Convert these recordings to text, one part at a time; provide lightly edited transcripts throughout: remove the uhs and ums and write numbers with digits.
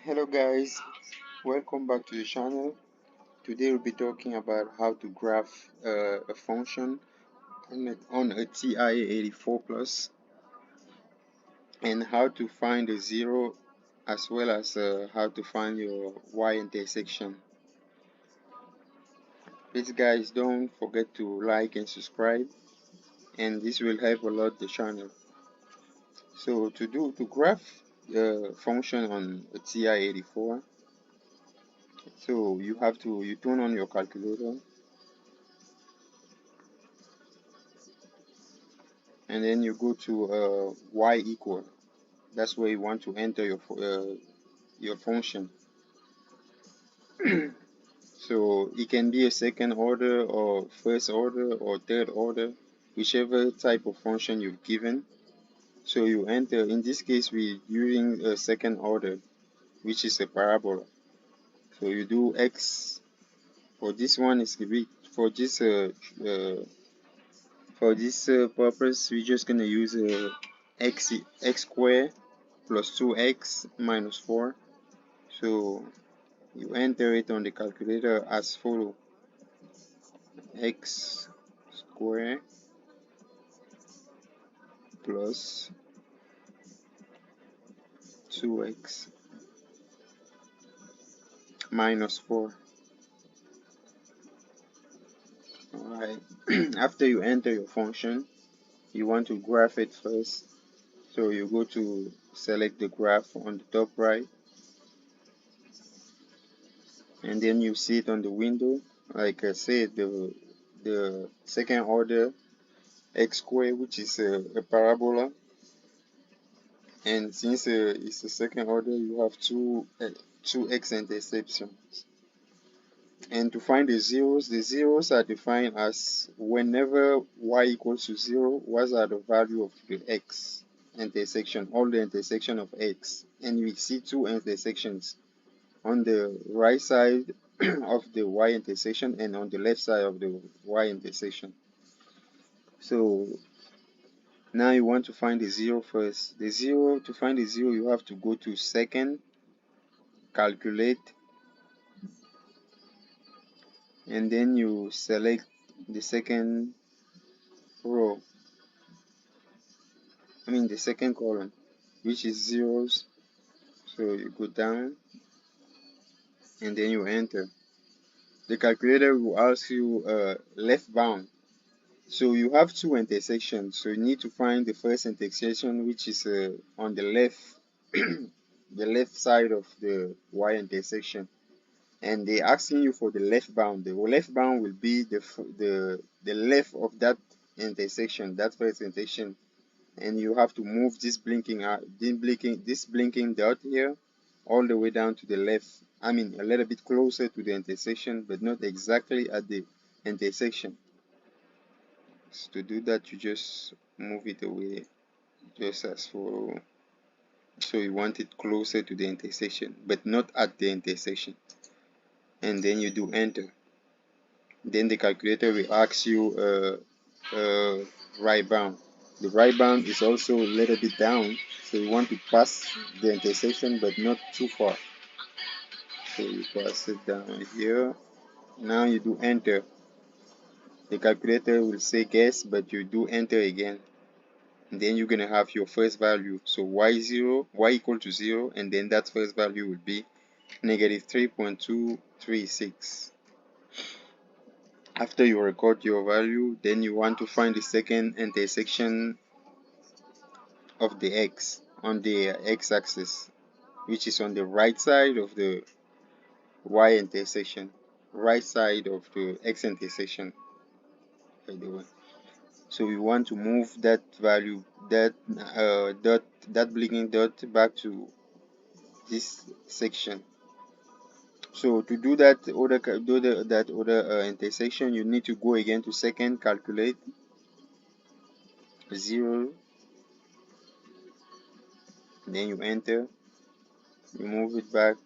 Hello guys, welcome back to the channel. Today we'll be talking about how to graph a function on a TI-84 plus and how to find a zero, as well as how to find your y intersection. Please guys, don't forget to like and subscribe, and this will help a lot the channel. So to graph the function on a TI-84, so you turn on your calculator, and then you go to y equal. That's where you want to enter your function. So it can be a second order or first order or third order, whichever type of function you've given. So you enter, in this case we're using a second order, which is a parabola. So you do x. For this one is for this uh, purpose, we're just gonna use x squared plus 2x minus 4. So you enter it on the calculator as follow: x squared plus 2x minus 4. Alright, after you enter your function, you want to graph it first. So you go to select the graph on the top right, and then you see it on the window. Like I said, the second order x squared, which is a parabola, and since it's a second order, you have two x interceptions. And to find the zeros are defined as whenever y equals to 0, what are the value of the x intersection, all the intersection of x. And we see two intersections on the right side of the y intersection and on the left side of the y intersection. So now you want to find the zero first. To find the zero, you have to go to second, calculate, and then you select the second row, the second column, which is zeros. So you go down and then you enter. The calculator will ask you left bound. So you have two intersections. So you need to find the first intersection, which is on the left, the left side of the y intersection. And they're asking you for the left bound. The left bound will be the left of that intersection, that first intersection, and you have to move this blinking dot here all the way down to the left. A little bit closer to the intersection, but not exactly at the intersection. So to do that, you just move it away, just as for. So you want it closer to the intersection, but not at the intersection. And then you do enter. Then the calculator will ask you right bound. The right bound is also a little bit down, so you want to pass the intersection but not too far. So you pass it down here. Now you do enter. The calculator will say guess, but you do enter again. And then you're gonna have your first value. So y equal to 0, and then that first value will be negative 3.236. After you record your value, then you want to find the second intersection of the x on the x-axis, which is on the right side of the y intersection, right side of the x intersection, by the way. So we want to move that value, that blinking dot back to this section. So to do that other intersection, you need to go again to second, calculate 0, then you enter, you move it back.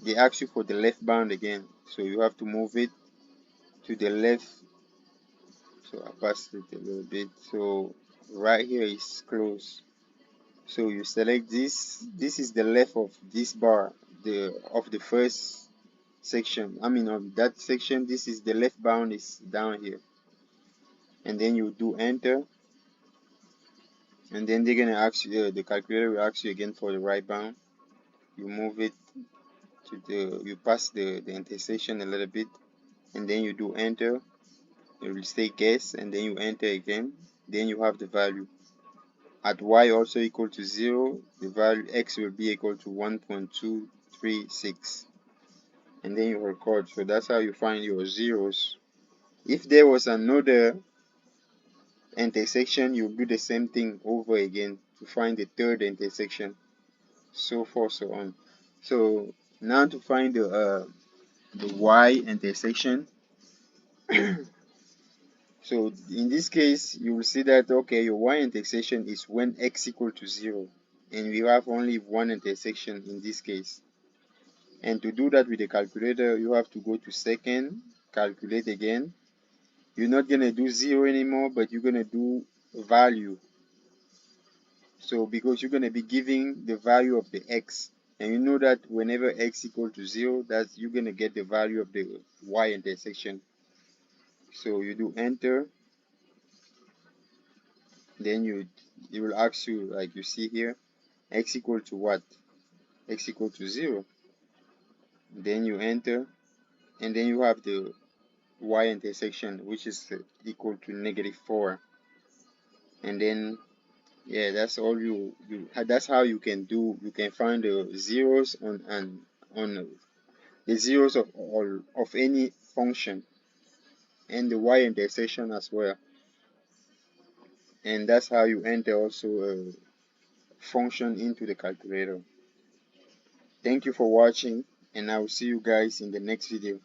They ask you for the left bound again, so you have to move it to the left. So I passed it a little bit, so right here is close. So you select this. This is the left of this bar, the first section. I mean of that section, this is the left bound is down here. And then you do enter, and then they're gonna ask you, the calculator will ask you again for the right bound. You move it to you pass the intersection a little bit, and then you do enter. It will say guess, and then you enter again. Then you have the value. At y also equal to 0, the value x will be equal to 1.236. And then you record. So that's how you find your zeros. If there was another intersection, you do the same thing over again to find the third intersection, so forth, so on. So now to find the y intersection. So in this case, you will see that, okay, your y intersection is when x equal to 0. And we have only one intersection in this case. And to do that with the calculator, you have to go to second, calculate again. You're not going to do 0 anymore, but you're going to do value. So because you're going to be giving the value of the x. And you know that whenever x equal to 0, that's you're going to get the value of the y intersection. So you do enter. Then it will ask you, like you see here, x equal to what? X equal to 0. Then you enter, and then you have the y intersection, which is equal to -4. And then, yeah, that's all that's how you can find the zeros on the zeros of all of any function, and the y intersection as well. And that's how you enter also a function into the calculator. Thank you for watching, and I will see you guys in the next video.